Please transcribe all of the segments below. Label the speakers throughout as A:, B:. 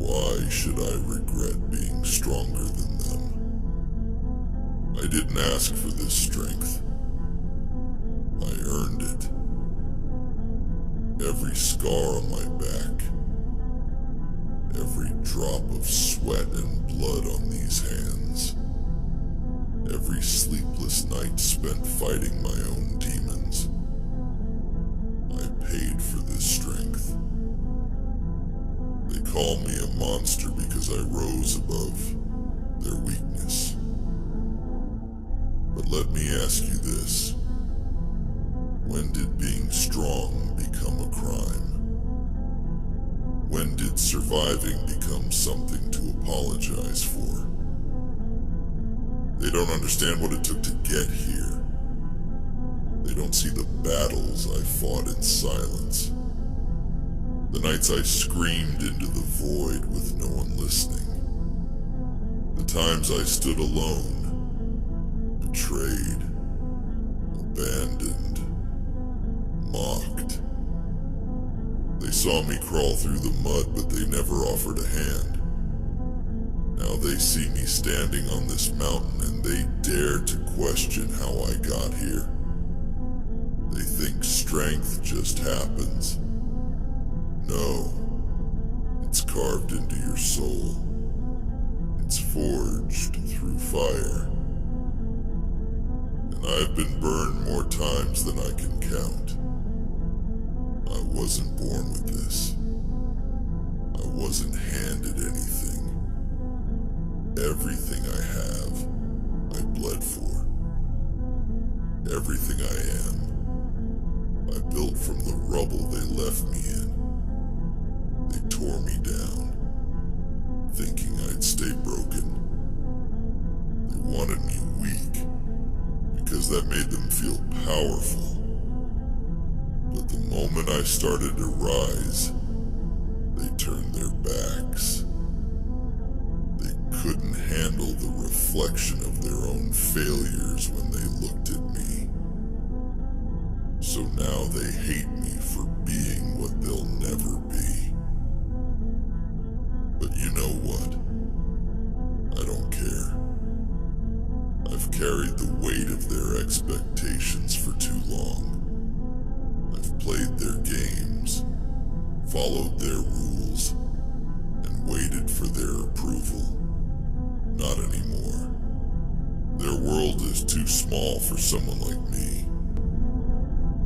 A: Why should I regret being stronger than them? I didn't ask for this strength. I earned it. Every scar on my back, every drop of sweat and blood on these hands, every sleepless night spent fighting my own demons. I paid for this strength. They call me a monster because I rose above their weakness. But let me ask you this. When did being strong become a crime? When did surviving become something to apologize for? They don't understand what it took to get here. They don't see the battles I fought in silence. The nights I screamed into the void with no one listening. The times I stood alone, betrayed, abandoned, mocked. They saw me crawl through the mud, but they never offered a hand. Now they see me standing on this mountain and they dare to question how I got here. They think strength just happens. No, it's carved into your soul. It's forged through fire. And I've been burned more times than I can count. I wasn't born with this. I wasn't handed anything. Everything I have, I bled for. Everything I am, I built from the rubble they left me in. They tore me down, thinking I'd stay broken. They wanted me weak, because that made them feel powerful. But the moment I started to rise, they turned their backs. They couldn't handle the reflection of their own failures when they looked at me. So now they hate me for being what they'll never be. But you know what? I don't care. I've carried the weight of their expectations for too long. I've played their games, followed their rules, and waited for their approval. Not anymore. Their world is too small for someone like me.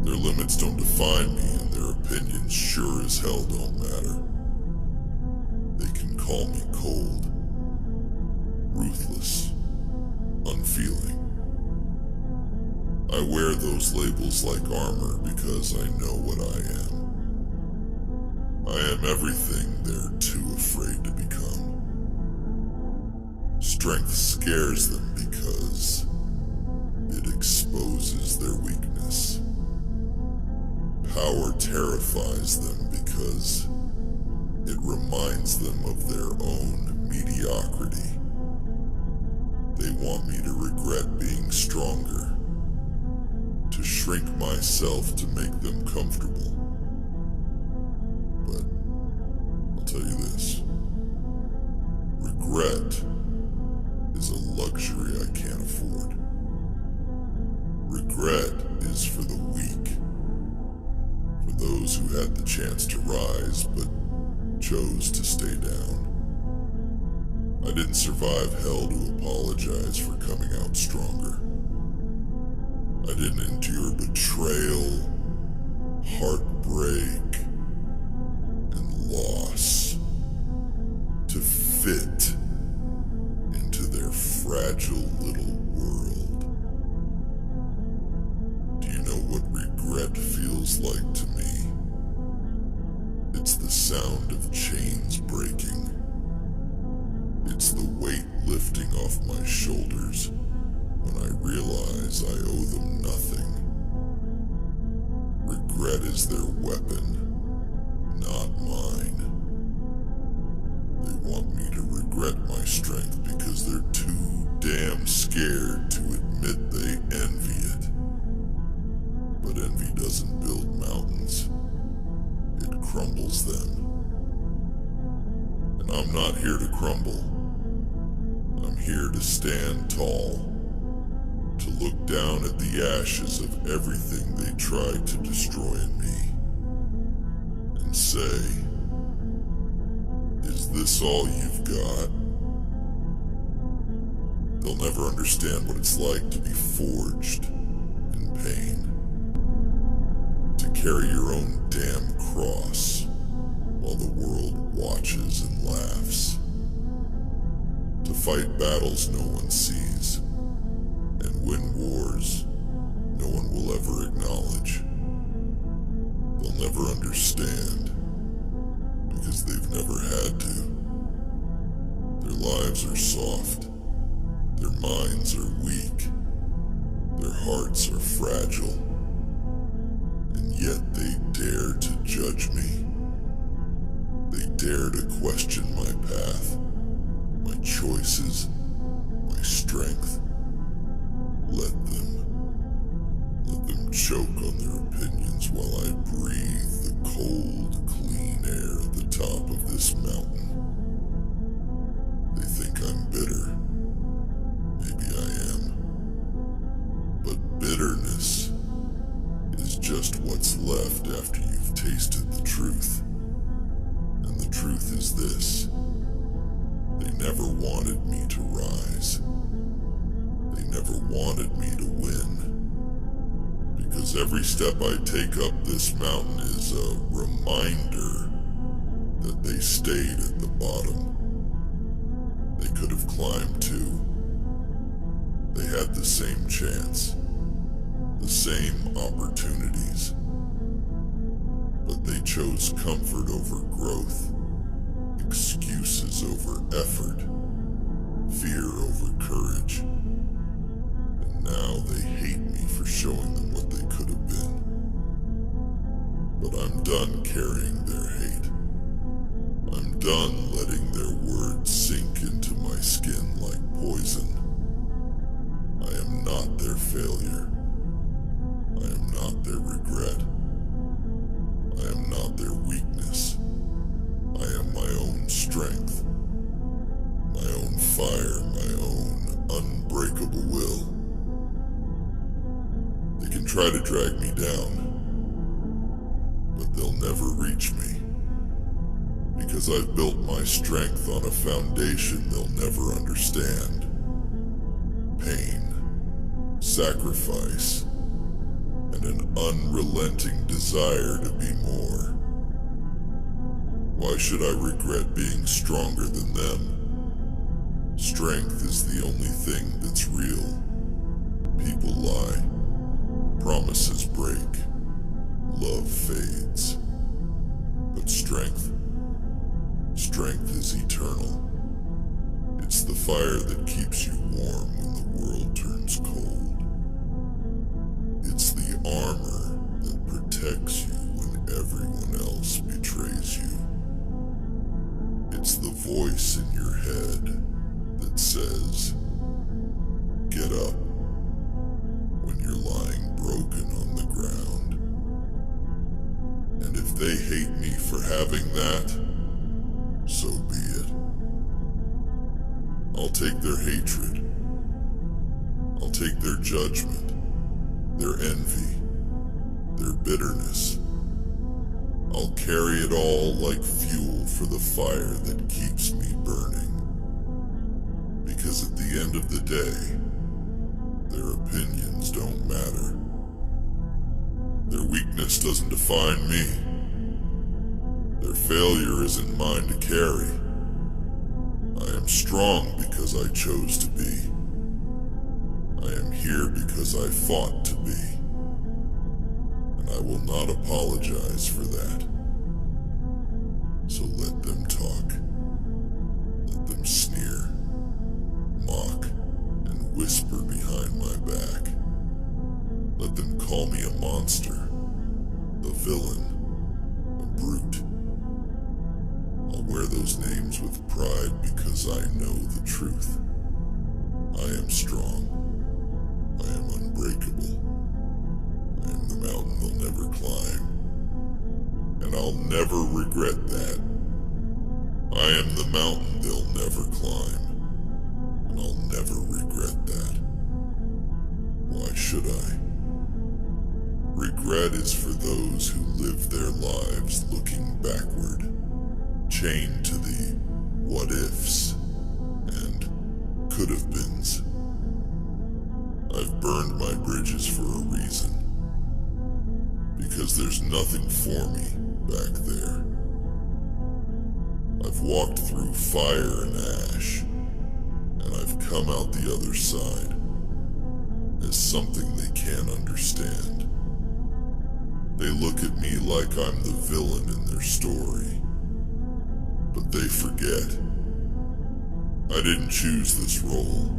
A: Their limits don't define me, and their opinions sure as hell don't matter. They can call me cold, ruthless, unfeeling. I wear those labels like armor because I know what I am. I am everything they're too afraid to become. Strength scares them because it exposes their weakness. Power terrifies them because it reminds them of their own mediocrity. They want me to regret being stronger, to shrink myself to make them comfortable. But I'll tell you this. Regret is a luxury I can't afford. Regret is for the weak. For those who had the chance to rise but chose to stay down. I didn't survive hell to apologize for coming out stronger. I didn't endure betrayal, heartbreak, and loss to fit into their fragile little world. Do you know what regret feels like to me? It's the sound of chains breaking. It's the weight lifting off my shoulders when I realize I owe them nothing. Regret is their weapon, not mine. They want me to regret my strength because they're too damn scared to admit they envy it. But envy doesn't build mountains. It crumbles them. And I'm not here to crumble. I'm here to stand tall, to look down at the ashes of everything they tried to destroy in me, and say, is this all you've got? They'll never understand what it's like to be forged in pain, to carry your own damn cross while the world watches and laughs, to fight battles no one sees, and win wars no one will ever acknowledge. They'll never understand, because they've never had to. Their lives are soft, their minds are weak, their hearts are fragile, and yet they dare to judge me. They dare to question my path, my choices, my strength. Let them choke on their opinions while I breathe the cold, clean air at the top of this mountain. They think I'm bitter. Maybe I am. But bitterness is just what's left after you've tasted the truth. And the truth is this: they never wanted me to rise. They never wanted me to win. Because every step I take up this mountain is a reminder that they stayed at the bottom. They could have climbed too. They had the same chance, the same opportunities. But they chose comfort over growth, excuses over effort, fear over courage. And now they hate me for showing them what they could have been. But I'm done carrying their hate. I'm done letting their words sink into my skin like poison. I am not their failure. I am not their regret. I am not their weakness. I am my own strength, my own fire, my own unbreakable will. They can try to drag me down, but they'll never reach me, because I've built my strength on a foundation they'll never understand. Pain, sacrifice, and an unrelenting desire to be more. Why should I regret being stronger than them? Strength is the only thing that's real. People lie, promises break, love fades. But strength is eternal. It's the fire that keeps you warm when the world turns cold. It's the armor that protects you when everyone else betrays you. It's the voice in your head that says, get up, when you're lying broken on the ground. And if they hate me for having that, so be it. I'll take their hatred. I'll take their judgment, their envy, their bitterness. I'll carry it all like fuel for the fire that keeps me burning. Because at the end of the day, their opinions don't matter. Their weakness doesn't define me. Their failure isn't mine to carry. I am strong because I chose to be. I am here because I fought to be. And I will not apologize for that. So let them talk. Let them sneer, mock, and whisper behind my back. Let them call me a monster, a villain, a brute. I'll wear those names with pride because I know the truth. I am strong. I am unbreakable. I am the mountain they'll never climb. And I'll never regret that. I am the mountain should I? Regret is for those who live their lives looking backward, chained to the what ifs and could have beens. I've burned my bridges for a reason, because there's nothing for me back there. I've walked through fire and ash, and I've come out the other side as something they can't understand. They look at me like I'm the villain in their story, but they forget I didn't choose this role.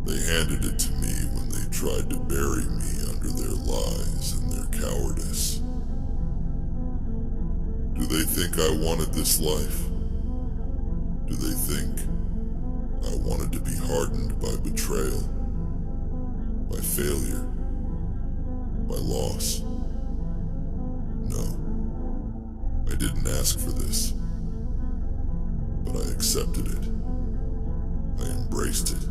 A: They handed it to me when they tried to bury me under their lies and their cowardice. Do they think I wanted this life? Do they think I wanted to be hardened by betrayal, by failure, by loss? No, I didn't ask for this, but I accepted it. I embraced it,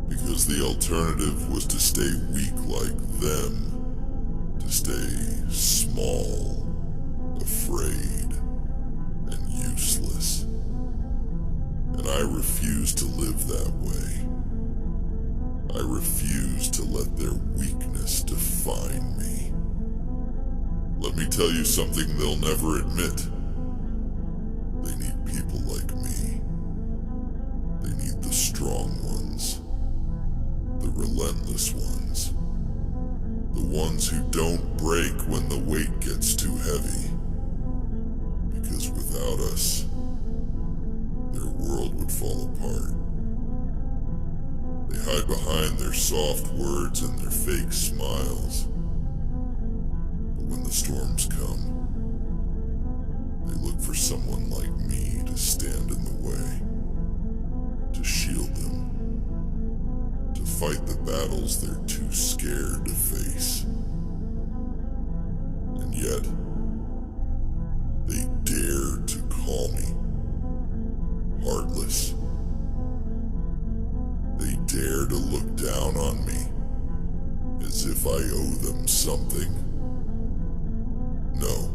A: because the alternative was to stay weak like them, to stay small, afraid, and useless. And I refuse to live that way. I refuse to let their weakness define me. Let me tell you something they'll never admit. They need people like me. They need the strong ones, the relentless ones, the ones who don't break when the weight gets too heavy. Because without us, their world would fall apart. They hide behind their soft words and their fake smiles. But when the storms come, they look for someone like me to stand in the way, to shield them, to fight the battles they're too scared to face. And yet, they dare to call me heartless. They dare to look down on me as if I owe them something. No,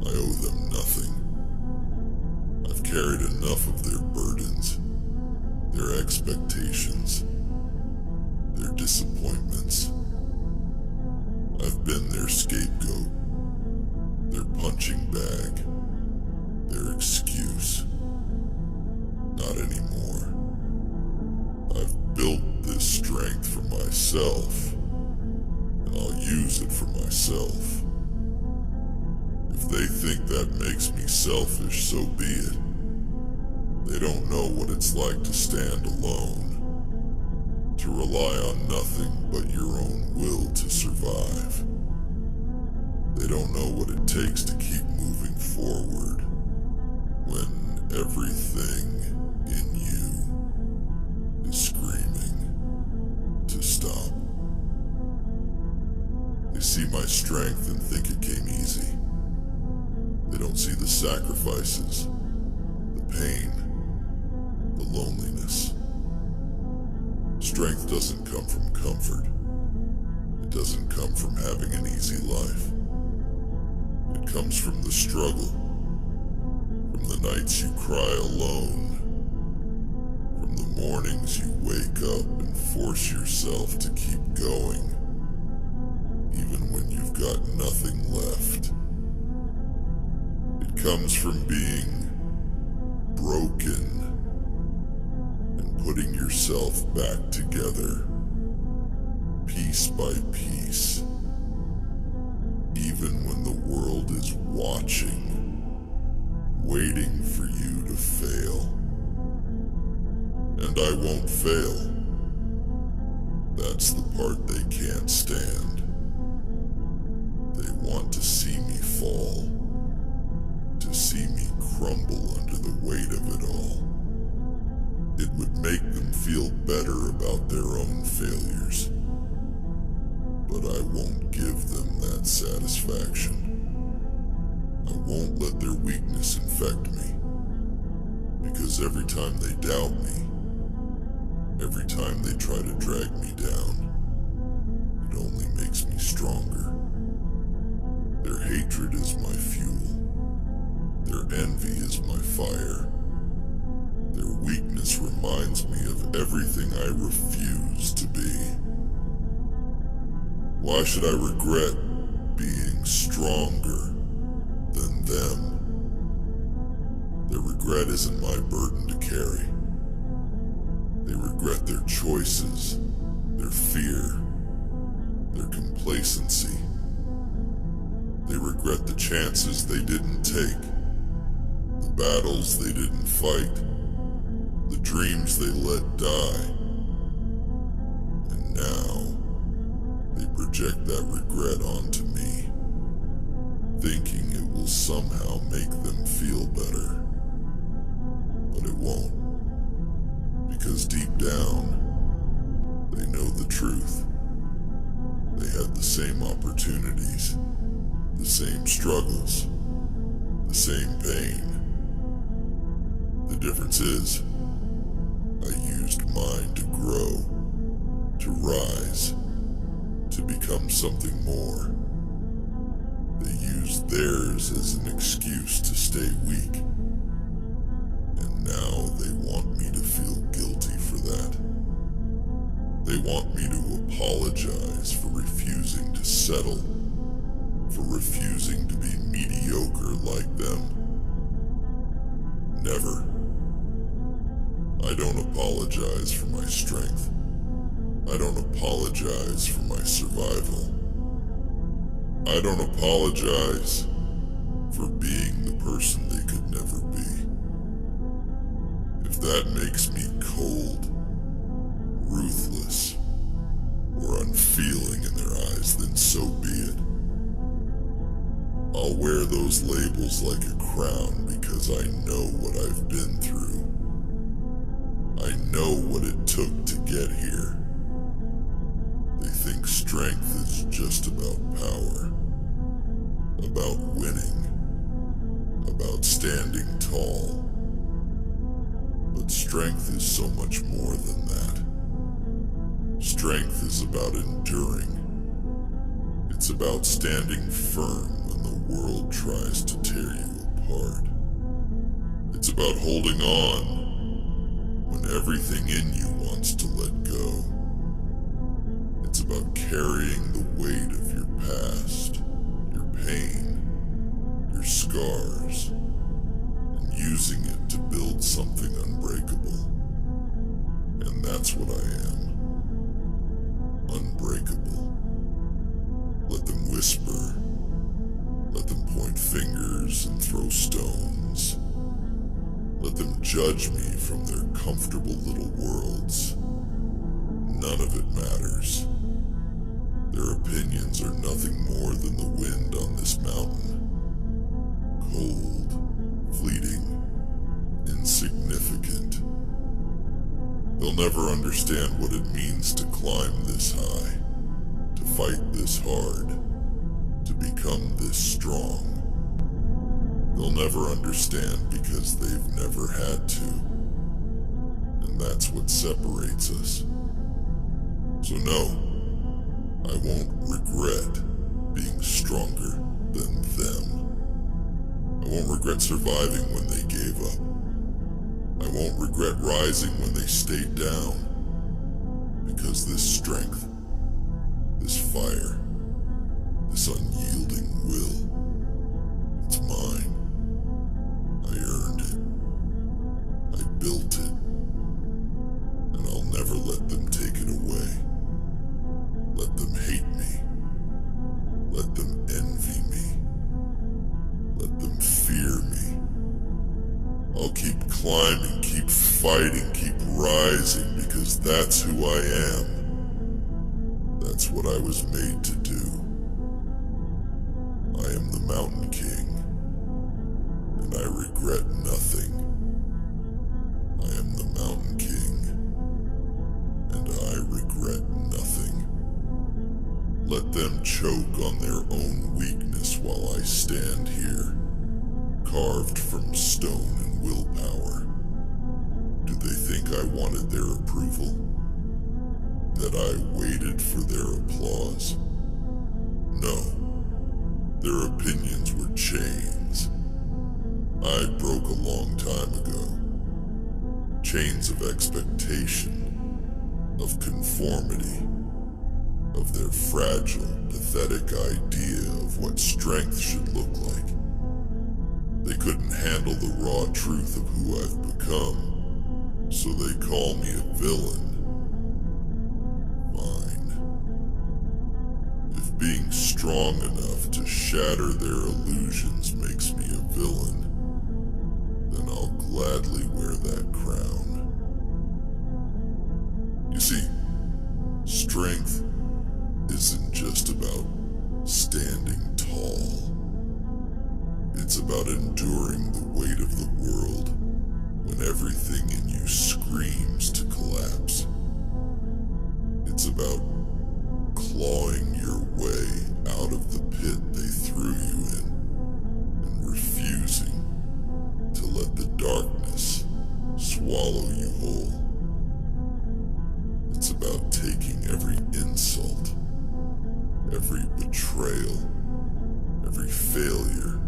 A: I owe them nothing. I've carried enough of their burdens, their expectations, their disappointments. I've been their scapegoat, their punching bag, their excuse. Not anymore. I've built this strength for myself, and I'll use it for myself. If they think that makes me selfish, so be it. They don't know what it's like to stand alone, to rely on nothing but your own will to survive. They don't know what it takes to keep moving forward when everything in you is screaming to stop. They see my strength and think it came easy. They don't see the sacrifices, the pain, the loneliness. Strength doesn't come from comfort. It doesn't come from having an easy life. It comes from the struggle, from the nights you cry alone, from the mornings you wake up and force yourself to keep going, even when you've got nothing left. It comes from being broken and putting yourself back together, piece by piece, even when the world is watching, waiting for you to fail. And I won't fail. That's the part they can't stand. They want to see me fall, to see me crumble under the weight of it all. It would make them feel better about their own failures. But I won't give them that satisfaction. I won't let their weakness infect me. Because every time they doubt me, every time they try to drag me down, fire. Their weakness reminds me of everything I refuse to be. Why should I regret being stronger than them? Their regret isn't my burden to carry. They regret their choices, their fear, their complacency. They regret the chances they didn't take, the battles they didn't fight, the dreams they let die. And now, they project that regret onto me, thinking it will somehow make them feel better. But it won't, because deep down, they know the truth. They had the same opportunities, the same struggles, the same pain. The difference is, I used mine to grow, to rise, to become something more. They used theirs as an excuse to stay weak. And now they want me to feel guilty for that. They want me to apologize for refusing to settle, for refusing to be mediocre like them. Never. I don't apologize for my strength. I don't apologize for my survival. I don't apologize for being the person they could never be. If that makes me cold, ruthless, or unfeeling in their eyes, then so be it. I'll wear those labels like a crown because I know what I've been through. I know what it took to get here. They think strength is just about power, about winning, about standing tall. But strength is so much more than that. Strength is about enduring. It's about standing firm when the world tries to tear you apart. It's about holding on when everything in you wants to let go. It's about carrying the weight of your past, your pain, your scars, and using it to build something unbreakable. And that's what I am. Unbreakable. Let them whisper. Let them point fingers and throw stones. Let them judge me from their comfortable little worlds. None of it matters. Their opinions are nothing more than the wind on this mountain. Cold, fleeting, insignificant. They'll never understand what it means to climb this high, to fight this hard, to become this strong. They'll never understand because they've never had to. And that's what separates us. So no, I won't regret being stronger than them. I won't regret surviving when they gave up. I won't regret rising when they stayed down. Because this strength, this fire, this unyielding will, it's mine. I earned it. I built it. And I'll never let them take it away. Let them hate me. Let them envy me. Let them fear me. I'll keep climbing, keep fighting, keep rising, because that's who I am. That's what I was made to do. I am the Mountain King, and I regret nothing. I am the Mountain King, and I regret nothing. Let them choke on their own weakness while I stand here, carved from stone and willpower. Do they think I wanted their approval? That I waited for their applause? No. Their opinions were chains. I broke a long time ago. Chains of expectation, of conformity, of their fragile, pathetic idea of what strength should look like. They couldn't handle the raw truth of who I've become, so they call me a villain. Fine. If being strong enough to shatter their illusions makes me a villain, then I'll gladly wear that crown. You see, strength isn't just about standing tall. It's about enduring the weight of the world when everything in you screams to collapse. It's about clawing your way out of the pit they threw you in and refusing to let the darkness swallow you whole. It's about taking every insult, every betrayal, every failure,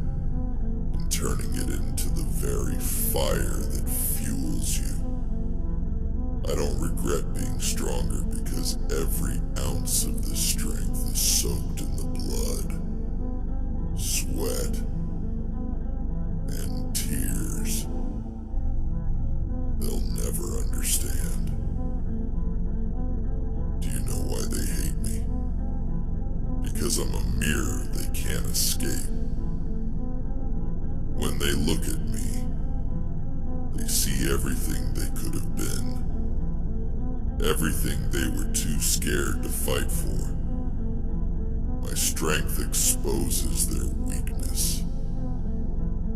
A: and turning it into the very fire that fuels you. I don't regret being stronger because every ounce of this strength is soaked in the blood, sweat, and tears. They'll never understand. Do you know why they hate me? Because I'm a mirror they can't escape. When they look at me, they see everything they could have been. Everything they were too scared to fight for. My strength exposes their weakness.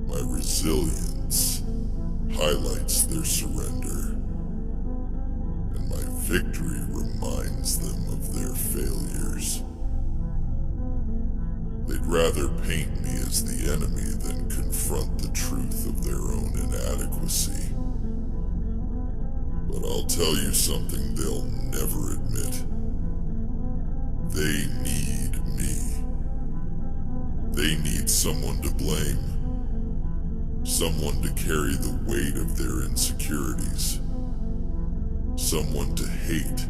A: My resilience highlights their surrender. And my victory reminds them of their failures. They'd rather paint me as the enemy than confront the truth of their own inadequacy. But I'll tell you something they'll never admit. They need me. They need someone to blame. Someone to carry the weight of their insecurities. Someone to hate,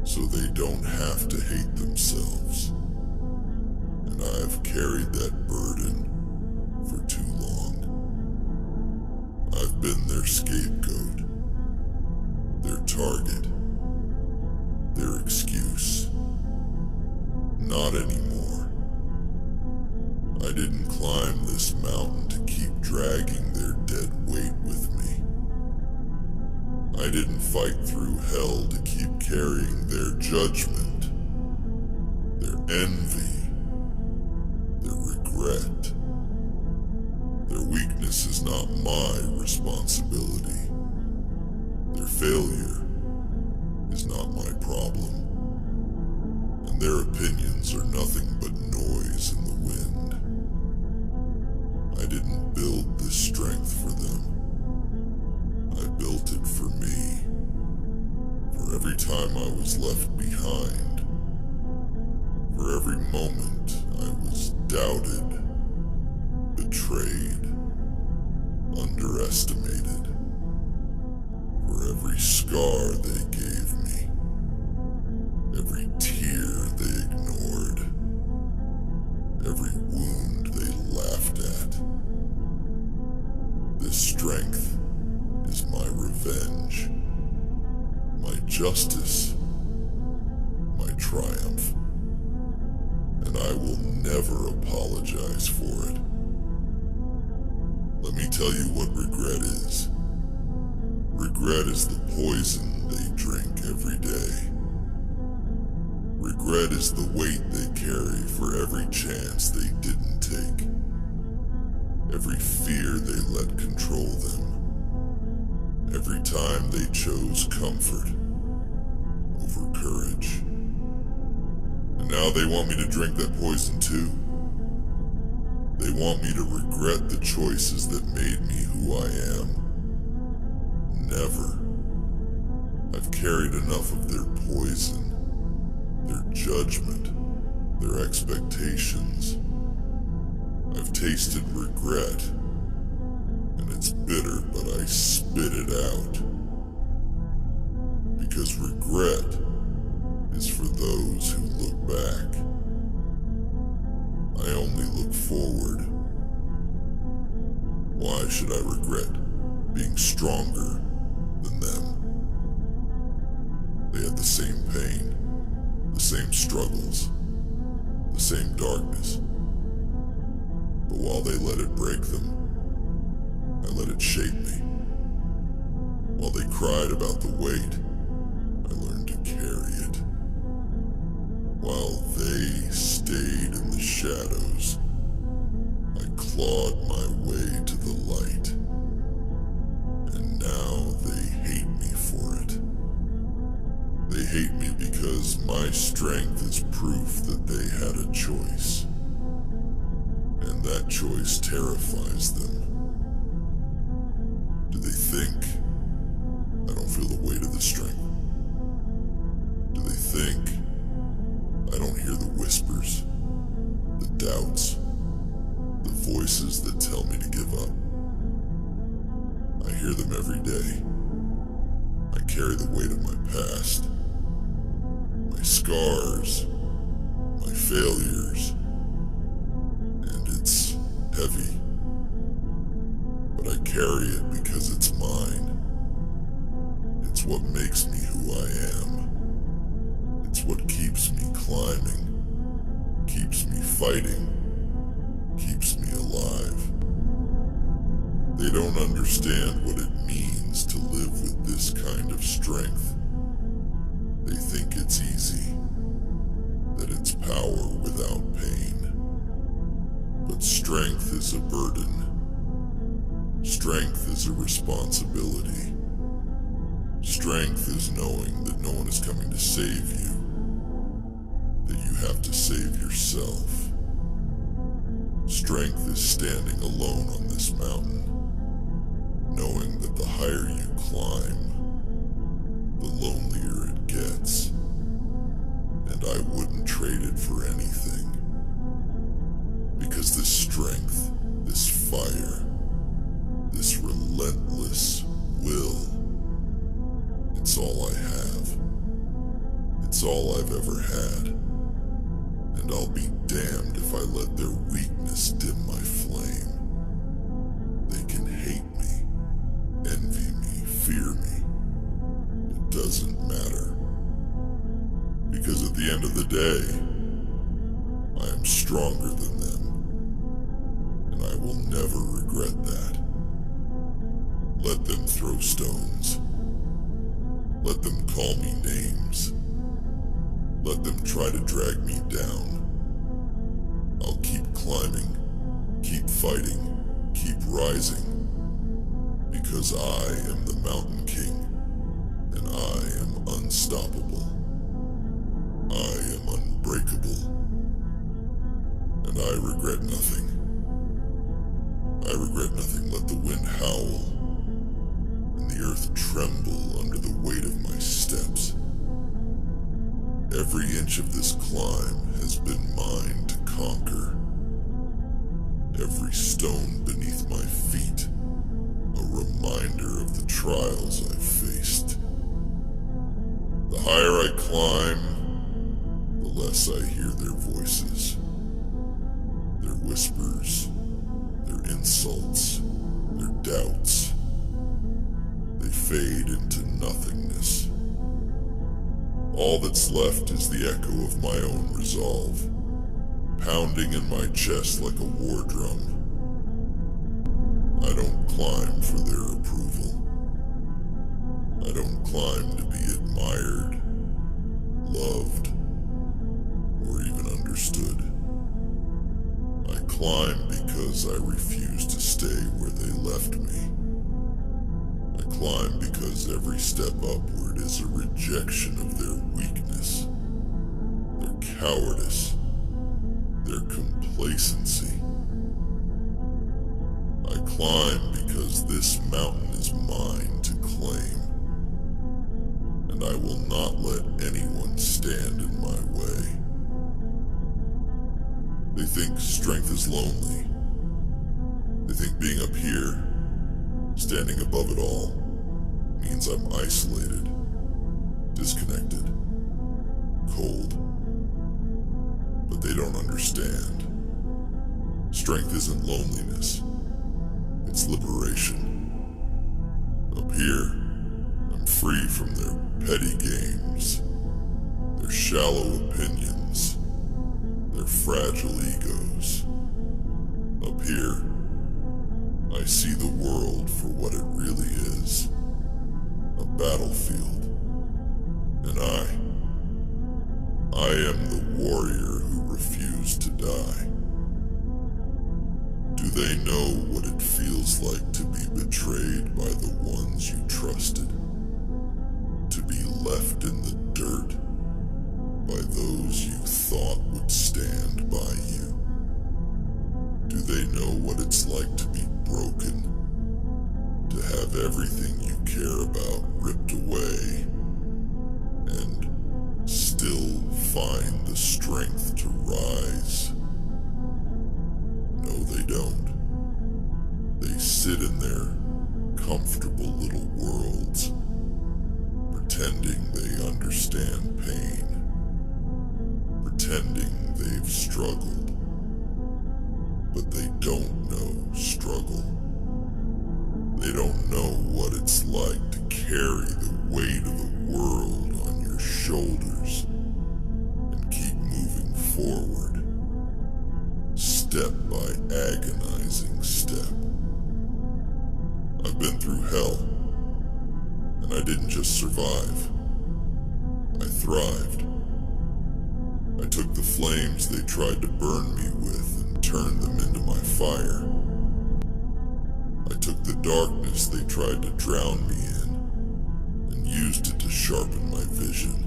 A: so they don't have to hate themselves. And I've carried that burden for too long. I've been their scapegoat, their target, their excuse. Not anymore. I didn't climb this mountain to keep dragging their dead weight with me. I didn't fight through hell to keep carrying their judgment, their envy, their regret. Their weakness is not my responsibility. Their failure is not my problem. And their opinions are nothing but noise in the wind. I didn't build this strength for them. I built it for me. For every time I was left behind. For every moment I was doubted, betrayed, underestimated. For every scar they gave me. Every tear they ignored. Every wound they laughed at. This strength is my revenge, my justice, my triumph. And I will never apologize for it. Let me tell you what regret is. Regret is the poison they drink every day. Regret is the weight they carry for every chance they didn't take. Every fear they let control them. Every time they chose comfort over courage. And now they want me to drink that poison too. They want me to regret the choices that made me who I am. Never. I've carried enough of their poison, their judgment, their expectations. I've tasted regret It's bitter, but I spit it out. Because regret is for those who look back. I only look forward. Why should I regret being stronger than them? They had the same pain, the same struggles, the same darkness. But while they let it break them, I let it shape me. While they cried about the weight, I learned to carry it. While they stayed in the shadows, I clawed my way to the light. And now they hate me for it. They hate me because my strength is proof that they had a choice. And that choice terrifies them. Do they think I don't feel the weight of this strength? Do they think I don't hear the whispers, the doubts, the voices that tell me to give up? I hear them every day. I carry the weight of my past, my scars, my failures, and it's heavy. But I carry it because it's mine. It's what makes me who I am. It's what keeps me climbing, keeps me fighting, keeps me alive. They don't understand what it means to live with this kind of strength. They think it's easy, that it's power without pain. But strength is a burden. Strength is a responsibility. Strength is knowing that no one is coming to save you, that you have to save yourself. Strength is standing alone on this mountain, knowing that the higher you climb, the lonelier it gets. And I wouldn't trade it for anything. Because this strength, this fire, this relentless will, it's all I have. It's all I've ever had. And I'll be damned if I let their weakness dim my flame. They can hate me, envy me, fear me. It doesn't matter. Because at the end of the day, I am stronger than them. And I will never regret that. Let them throw stones. Let them call me names. Let them try to drag me down. I'll keep climbing, keep fighting, keep rising. Because I am the Mountain King, and I am unstoppable. I am unbreakable. And I regret nothing. I regret nothing. Let the wind howl and the earth tremble under the weight of my steps. Every inch of this climb has been mine to conquer. Every stone beneath my feet, a reminder of the trials I've faced. The higher I climb, the less I hear their voices, their whispers, their insults, their doubts. They fade into nothingness. All that's left is the echo of my own resolve, pounding in my chest like a war drum. I don't climb for their approval. I don't climb to be admired, loved, or even understood. I climb because I refuse to stay where they left me. I climb because every step upward is a rejection of their weakness, their cowardice, their complacency. I climb because this mountain is mine to claim, and I will not let anyone stand in my way. They think strength is lonely. They think being up here Standing above it all means I'm isolated, disconnected, cold. But they don't understand. Strength isn't loneliness, it's liberation. Up here, I'm free from their petty games, their shallow opinions, their fragile egos. Up here, I see the world for what it really is, a battlefield. And I am the warrior who refused to die. Do they know what it feels like to be betrayed by the ones you trusted? To be left in the dirt by those you thought would stand by you? Do they know what it's like to be broken? To have everything you care about ripped away and still find the strength to rise? No, they don't. They sit in their comfortable little worlds, pretending they understand pain, pretending they've struggled. But they don't know struggle. They don't know what it's like to carry the weight of the world on your shoulders and keep moving forward, step by agonizing step. I've been through hell, and I didn't just survive. I thrived. I took the flames they tried to burn me with and turned them into my fire. I took the darkness they tried to drown me in and used it to sharpen my vision.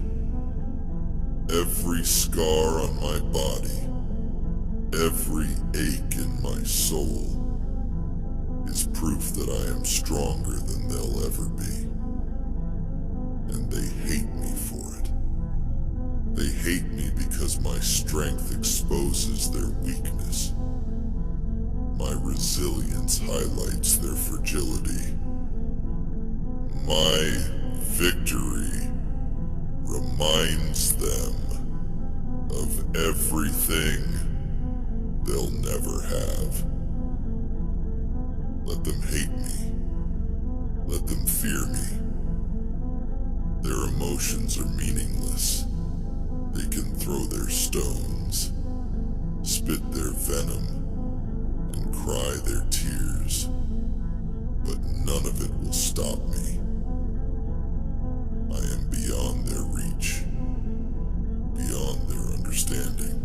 A: Every scar on my body, every ache in my soul is proof that I am stronger than they'll ever be. And they hate me for it. They hate me because my strength exposes their weakness. My resilience highlights their fragility. My victory reminds them of everything they'll never have. Let them hate me. Let them fear me. Their emotions are meaningless. They can throw their stones, spit their venom, and cry their tears, but none of it will stop me. I am beyond their reach, beyond their understanding.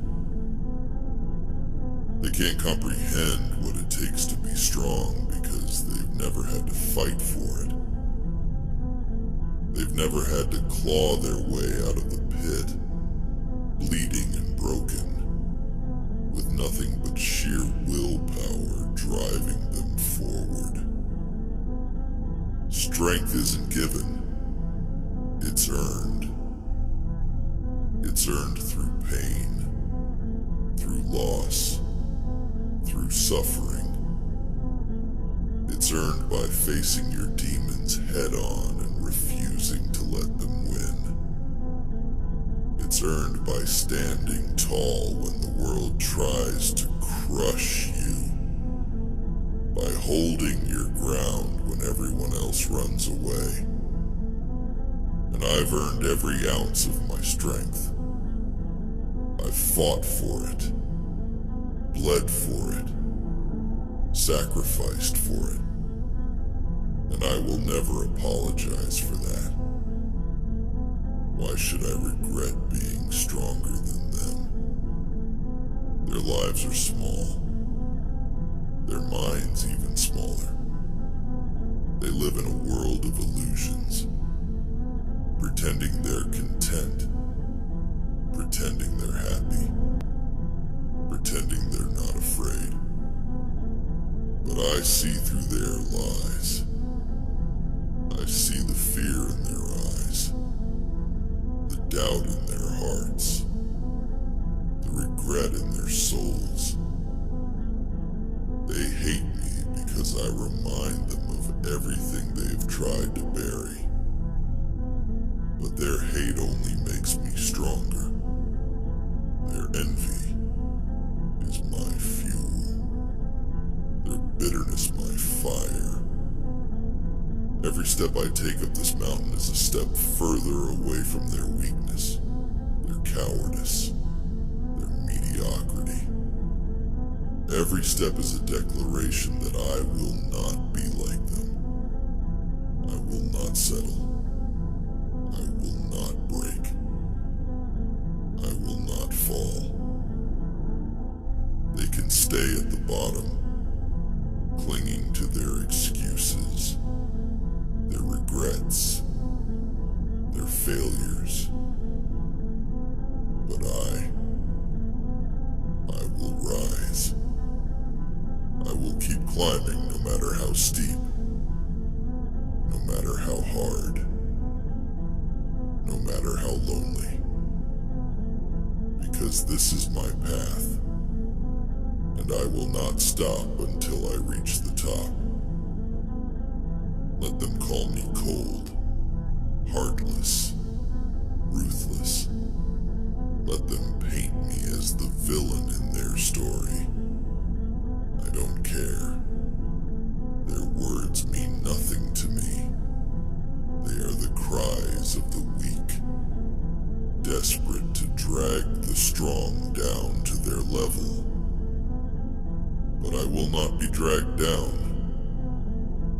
A: They can't comprehend what it takes to be strong because they've never had to fight for it. They've never had to claw their way out of the pit, bleeding and broken, with nothing but sheer willpower driving them forward. Strength isn't given, it's earned. It's earned through pain, through loss, through suffering. It's earned by facing your demons head on and refusing to let them win. It's earned by standing tall when the world tries to crush you, by holding your ground when everyone else runs away. And I've earned every ounce of my strength. I've fought for it, bled for it, sacrificed for it, and I will never apologize for that. Why should I regret being stronger than them? Their lives are small, their minds even smaller. They live in a world of illusions, pretending they're content, pretending they're happy, pretending they're not afraid. But I see through their lies. I see the fear in their eyes, the doubt in their hearts, the regret in their souls. They hate me because I remind them of everything they've tried to bury. But their hate only makes me stronger. Their envy is my fuel. Their bitterness my fire. Every step I take up this mountain is a step further away from their weakness, their cowardice, their mediocrity. Every step is a declaration that I will not be like them. I will not settle. I will not break. I will not fall. They can stay at the bottom, clinging to their excuses, their regrets, their failures. But I will rise. I will keep climbing no matter how steep, no matter how hard, no matter how lonely. Because this is my path, and I will not stop until I reach the top. Let them call me cold, heartless, ruthless. Let them paint me as the villain in their story. I don't care. Their words mean nothing to me. They are the cries of the weak, desperate to drag the strong down to their level. But I will not be dragged down.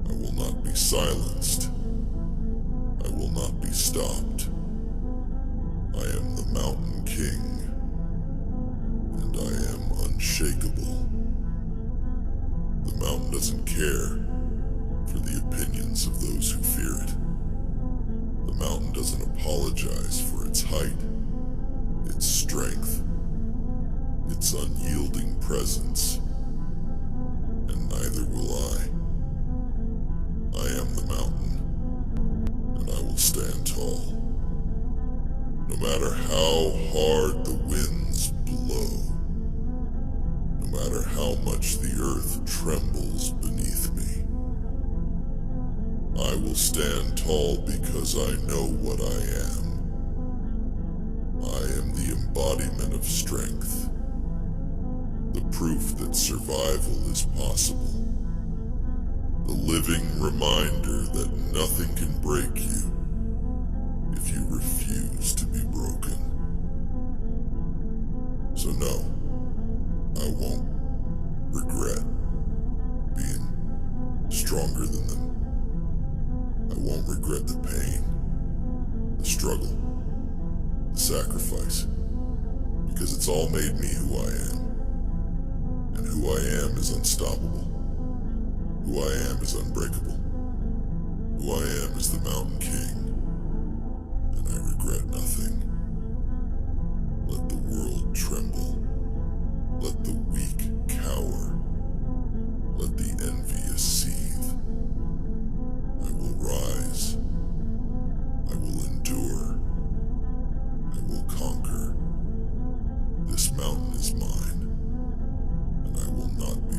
A: I will not be silenced. I will not be stopped. I am the Mountain King, and I am unshakable. The mountain doesn't care for the opinions of those who fear it. The mountain doesn't apologize for its height, its strength, its unyielding presence, and neither will I. I am the mountain, and I will stand tall. No matter how hard the winds blow, no matter how much the earth trembles beneath me, I will stand tall because I know what I am. I am the embodiment of strength, the proof that survival is possible, the living reminder that nothing can break you if you refuse to be broken. So no, I won't regret being stronger than them. I won't regret the pain, the struggle, the sacrifice, because it's all made me who I am. And who I am is unstoppable. Who I am is unbreakable. Who I am is the Mountain King. And I regret nothing. Let the world tremble. Let the weak cower. Let the envious seethe. I will rise. I will endure. I will conquer. This mountain is mine, and I will not be